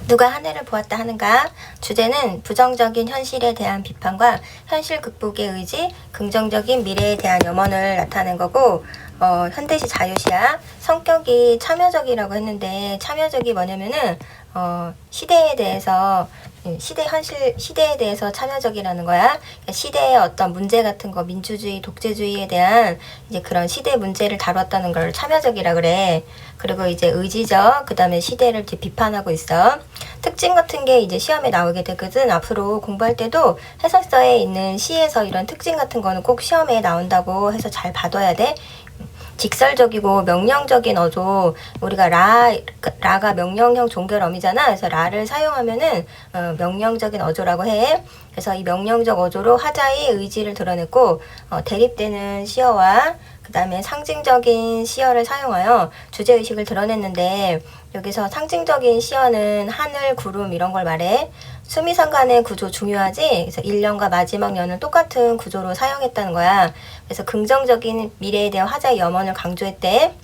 누가 하늘을 보았다 하는가? 주제는 부정적인 현실에 대한 비판과 현실 극복의 의지, 긍정적인 미래에 대한 염원을 나타낸 거고, 현대시 자유시야 성격이 참여적이라고 했는데, 참여적이 뭐냐면은 시대에 대해서 시대에 대해서 참여적이라는 거야. 그러니까 시대의 어떤 문제 같은 거, 민주주의, 독재주의에 대한 이제 그런 시대 문제를 다뤘다는 걸 참여적이라 그래. 그리고 이제 의지적, 그 다음에 시대를 이제 비판하고 있어. 특징 같은 게 이제 시험에 나오게 되거든. 앞으로 공부할 때도 해설서에 있는 시에서 이런 특징 같은 거는 꼭 시험에 나온다고 해서 잘 봐둬야 돼. 직설적이고 명령적인 어조, 우리가 라가 명령형 종결어미잖아. 그래서 라를 사용하면은 명령적인 어조라고 해. 그래서 이 명령적 어조로 하자의 의지를 드러냈고, 대립되는 시어와 그 다음에 상징적인 시어를 사용하여 주제의식을 드러냈는데, 여기서 상징적인 시어는 하늘, 구름 이런 걸 말해. 수미상관의 구조 중요하지? 그래서 1년과 마지막 년은 똑같은 구조로 사용했다는 거야. 그래서 긍정적인 미래에 대한 화자의 염원을 강조했대.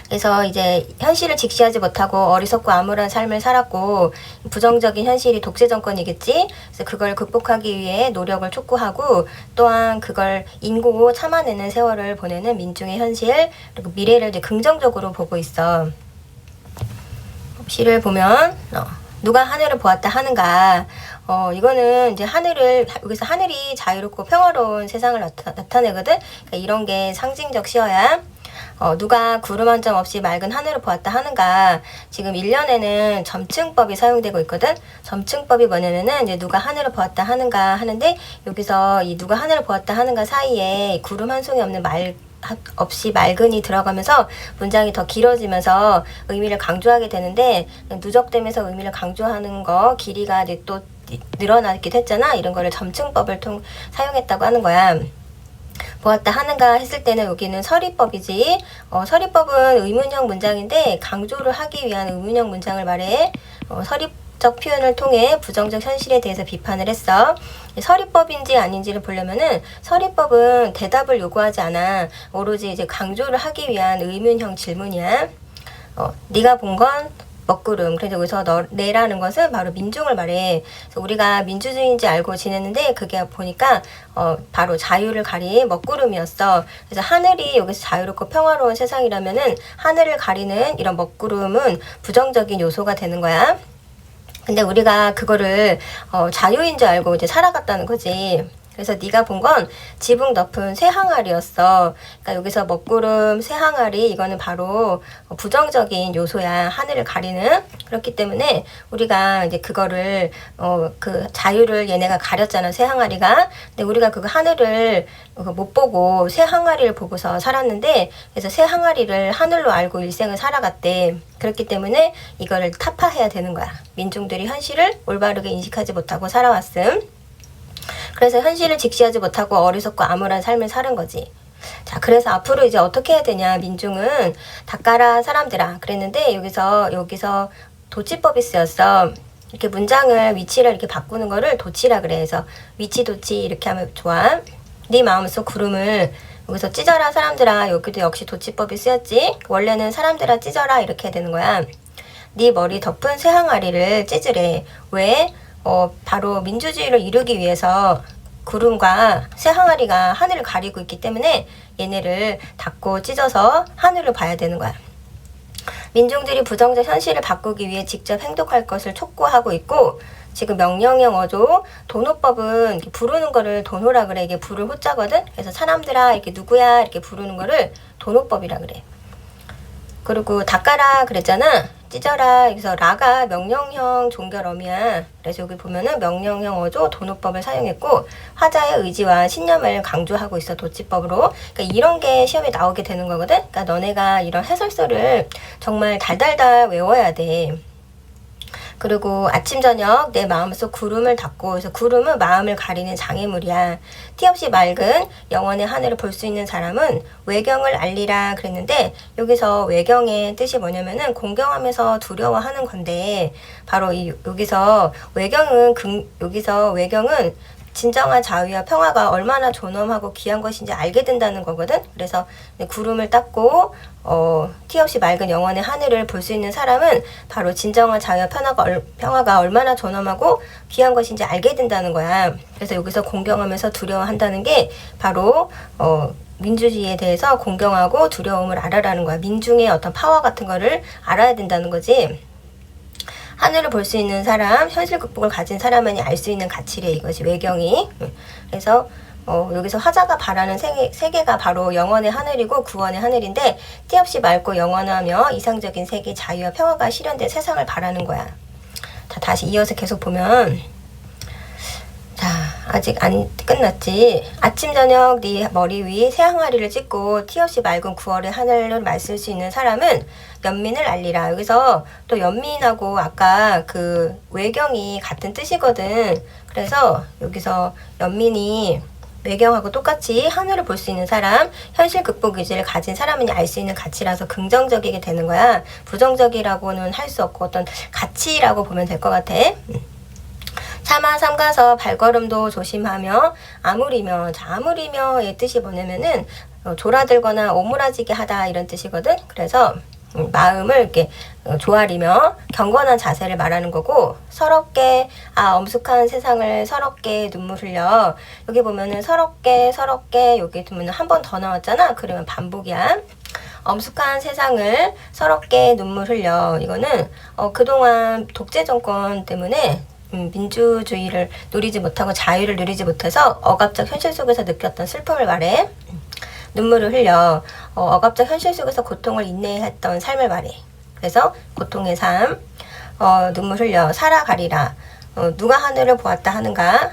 그래서 이제 현실을 직시하지 못하고 어리석고 암울한 삶을 살았고, 부정적인 현실이 독재 정권이겠지. 그래서 그걸 극복하기 위해 노력을 촉구하고, 또한 그걸 인고고 참아내는 세월을 보내는 민중의 현실, 그리고 미래를 이제 긍정적으로 보고 있어. 시를 보면 누가 하늘을 보았다 하는가? 이거는 이제 여기서 하늘이 자유롭고 평화로운 세상을 나타내거든? 그러니까 이런 게 상징적 시어야. 누가 구름 한 점 없이 맑은 하늘을 보았다 하는가? 지금 1년에는 점층법이 사용되고 있거든? 점층법이 뭐냐면은 이제 누가 하늘을 보았다 하는가 하는데, 여기서 이 누가 하늘을 보았다 하는가 사이에 구름 한 송이 없이 맑은이 들어가면서 문장이 더 길어지면서 의미를 강조하게 되는데, 누적되면서 의미를 강조하는 거 길이가 이제 또 늘어나기도 했잖아. 이런 거를 점층법을 사용했다고 하는 거야. 보았다 하는가 했을 때는 여기는 서리법이지. 서리법은 의문형 문장인데 강조를 하기 위한 의문형 문장을 말해. 서리적 표현을 통해 부정적 현실에 대해서 비판을 했어. 서리법인지 아닌지를 보려면은 서리법은 대답을 요구하지 않아. 오로지 이제 강조를 하기 위한 의문형 질문이야. 네가 본 건 먹구름. 그래서 여기서 내라는 것은 바로 민중을 말해. 그래서 우리가 민주주의인지 알고 지냈는데 그게 보니까 바로 자유를 가린 먹구름이었어. 그래서 하늘이 여기서 자유롭고 평화로운 세상이라면은 하늘을 가리는 이런 먹구름은 부정적인 요소가 되는 거야. 근데 우리가 그거를 자유인 줄 알고 이제 살아갔다는 거지. 그래서 네가 본 건 지붕 덮은 새 항아리였어. 그러니까 여기서 먹구름, 새 항아리 이거는 바로 부정적인 요소야. 하늘을 가리는. 그렇기 때문에 우리가 이제 그거를 그 자유를 얘네가 가렸잖아. 새 항아리가. 근데 우리가 그 하늘을 못 보고 새 항아리를 보고서 살았는데, 그래서 새 항아리를 하늘로 알고 일생을 살아갔대. 그렇기 때문에 이거를 타파해야 되는 거야. 민중들이 현실을 올바르게 인식하지 못하고 살아왔음. 그래서 현실을 직시하지 못하고 어리석고 암울한 삶을 사는 거지. 자, 그래서 앞으로 이제 어떻게 해야 되냐. 민중은 닦아라 사람들아 그랬는데, 여기서 도치법이 쓰였어. 이렇게 문장을 위치를 이렇게 바꾸는 거를 도치라 그래. 그래서 위치 도치 이렇게 하면 좋아. 네 마음속 구름을 여기서 찢어라 사람들아. 여기도 역시 도치법이 쓰였지. 원래는 사람들아 찢어라 이렇게 해야 되는 거야. 네 머리 덮은 새 항아리를 찢으래. 왜? 바로 민주주의를 이루기 위해서 구름과 새 항아리가 하늘을 가리고 있기 때문에 얘네를 닫고 찢어서 하늘을 봐야 되는 거야. 민중들이 부정적 현실을 바꾸기 위해 직접 행동할 것을 촉구하고 있고, 지금 명령형 어조 도노법은 부르는 거를 도노라 그래. 이게 부를 호자거든. 그래서 사람들아 이렇게 누구야 이렇게 부르는 거를 도노법이라 그래. 그리고 닦아라 그랬잖아. 찢어라. 그래서 라가 명령형 종결어미야. 그래서 여기 보면은 명령형 어조 도노법을 사용했고, 화자의 의지와 신념을 강조하고 있어. 도치법으로. 그러니까 이런 게 시험에 나오게 되는 거거든. 그러니까 너네가 이런 해설서를 정말 달달달 외워야 돼. 그리고 아침 저녁 내 마음속 구름을 닫고, 그래서 구름은 마음을 가리는 장애물이야. 티 없이 맑은 영원의 하늘을 볼 수 있는 사람은 외경을 알리라 그랬는데, 여기서 외경의 뜻이 뭐냐면은 공경하면서 두려워하는 건데, 바로 여기서 외경은 진정한 자유와 평화가 얼마나 존엄하고 귀한 것인지 알게 된다는 거거든. 그래서 구름을 닦고 티 없이 맑은 영원의 하늘을 볼 수 있는 사람은 바로 진정한 자유와 평화가 얼마나 존엄하고 귀한 것인지 알게 된다는 거야. 그래서 여기서 공경하면서 두려워한다는 게 바로 민주주의에 대해서 공경하고 두려움을 알아라는 거야. 민중의 어떤 파워 같은 거를 알아야 된다는 거지. 하늘을 볼 수 있는 사람, 현실 극복을 가진 사람만이 알 수 있는 가치래, 이것이 외경이. 그래서 여기서 화자가 바라는 세계가 바로 영원의 하늘이고 구원의 하늘인데, 띠없이 맑고 영원하며 이상적인 세계, 자유와 평화가 실현된 세상을 바라는 거야. 자, 다시 이어서 계속 보면, 자, 아직 안 끝났지. 아침 저녁 네 머리 위 새 항아리를 찢고 티 없이 맑은 9월의 하늘을 맞을 수 있는 사람은 연민을 알리라. 여기서 또 연민하고 아까 그 외경이 같은 뜻이거든. 그래서 여기서 연민이 외경하고 똑같이 하늘을 볼 수 있는 사람, 현실 극복 의지를 가진 사람이 알 수 있는 가치라서 긍정적이게 되는 거야. 부정적이라고는 할 수 없고 어떤 가치라고 보면 될 것 같아. 차마 삼가서 발걸음도 조심하며 아무리며. 자, 아무리며의 뜻이 뭐냐면은 졸아들거나 오므라지게 하다 이런 뜻이거든. 그래서 마음을 이렇게 조아리며 경건한 자세를 말하는 거고, 서럽게 엄숙한 세상을 서럽게 눈물 흘려. 여기 보면은 서럽게 여기 보면은 한 번 더 나왔잖아. 그러면 반복이야. 엄숙한 세상을 서럽게 눈물 흘려. 이거는 그동안 독재 정권 때문에 민주주의를 누리지 못하고 자유를 누리지 못해서 억압적 현실 속에서 느꼈던 슬픔을 말해. 눈물을 흘려. 억압적 현실 속에서 고통을 인내했던 삶을 말해. 그래서 고통의 삶, 눈물 흘려 살아가리라. 누가 하늘을 보았다 하는가?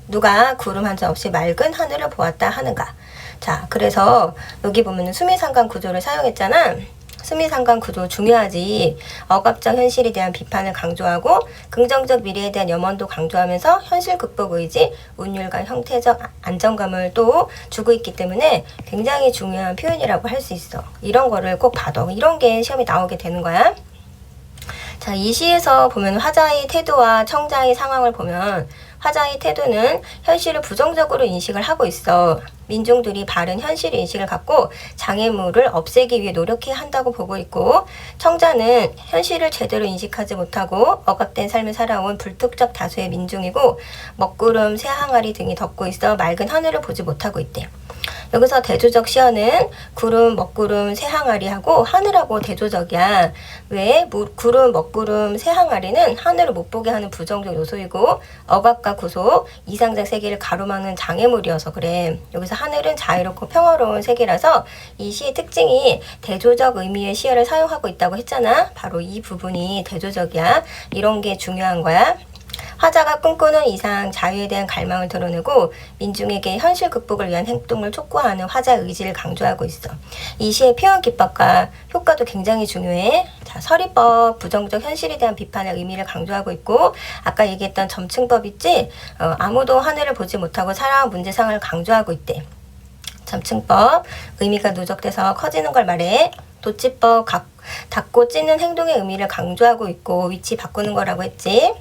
누가 구름 한 점 없이 맑은 하늘을 보았다 하는가? 자, 그래서 여기 보면은 수미상관 구조를 사용했잖아. 수미상관 구조 중요하지. 억압적 현실에 대한 비판을 강조하고 긍정적 미래에 대한 염원도 강조하면서 현실 극복 의지, 운율과 형태적 안정감을 또 주고 있기 때문에 굉장히 중요한 표현이라고 할 수 있어. 이런 거를 꼭 봐둬. 이런 게 시험에 나오게 되는 거야. 자, 이 시에서 보면 화자의 태도와 청자의 상황을 보면 화자의 태도는 현실을 부정적으로 인식을 하고 있어. 민중들이 바른 현실 인식을 갖고 장애물을 없애기 위해 노력해야 한다고 보고 있고, 청자는 현실을 제대로 인식하지 못하고 억압된 삶을 살아온 불특정 다수의 민중이고 먹구름, 새 항아리 등이 덮고 있어 맑은 하늘을 보지 못하고 있대. 여기서 대조적 시어는 구름, 먹구름, 새 항아리하고 하늘하고 대조적이야. 왜? 구름, 먹구름, 새 항아리는 하늘을 못 보게 하는 부정적 요소이고 억압과 구속, 이상적 세계를 가로막는 장애물이어서 그래. 여기서 하늘은 자유롭고 평화로운 세계라서 이 시의 특징이 대조적 의미의 시어를 사용하고 있다고 했잖아. 바로 이 부분이 대조적이야. 이런 게 중요한 거야. 화자가 꿈꾸는 이상 자유에 대한 갈망을 드러내고 민중에게 현실 극복을 위한 행동을 촉구하는 화자의 의지를 강조하고 있어. 이 시의 표현 기법과 효과도 굉장히 중요해. 자, 서리법, 부정적 현실에 대한 비판의 의미를 강조하고 있고, 아까 얘기했던 점층법 있지? 아무도 하늘을 보지 못하고 살아온 문제상을 강조하고 있대. 점층법, 의미가 누적돼서 커지는 걸 말해. 도치법, 닫고 찢는 행동의 의미를 강조하고 있고 위치 바꾸는 거라고 했지.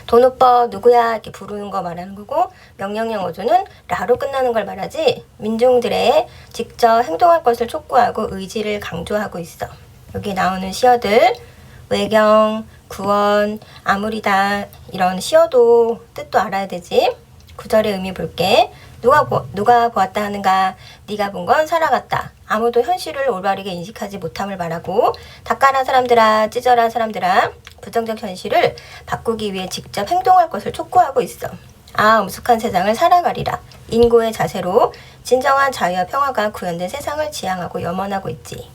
도노법, 누구야 이렇게 부르는 거 말하는 거고, 명령형 어조는 라로 끝나는 걸 말하지 민중들의 직접 행동할 것을 촉구하고 의지를 강조하고 있어. 여기 나오는 시어들 외경, 구원, 아무리다 이런 시어도 뜻도 알아야 되지. 구절의 의미 볼게. 누가 보았다 하는가? 네가 본 건 살아갔다. 아무도 현실을 올바르게 인식하지 못함을 말하고, 닦아라 사람들아, 찢어라 사람들아, 부정적 현실을 바꾸기 위해 직접 행동할 것을 촉구하고 있어. 엄숙한 세상을 살아가리라. 인고의 자세로 진정한 자유와 평화가 구현된 세상을 지향하고 염원하고 있지.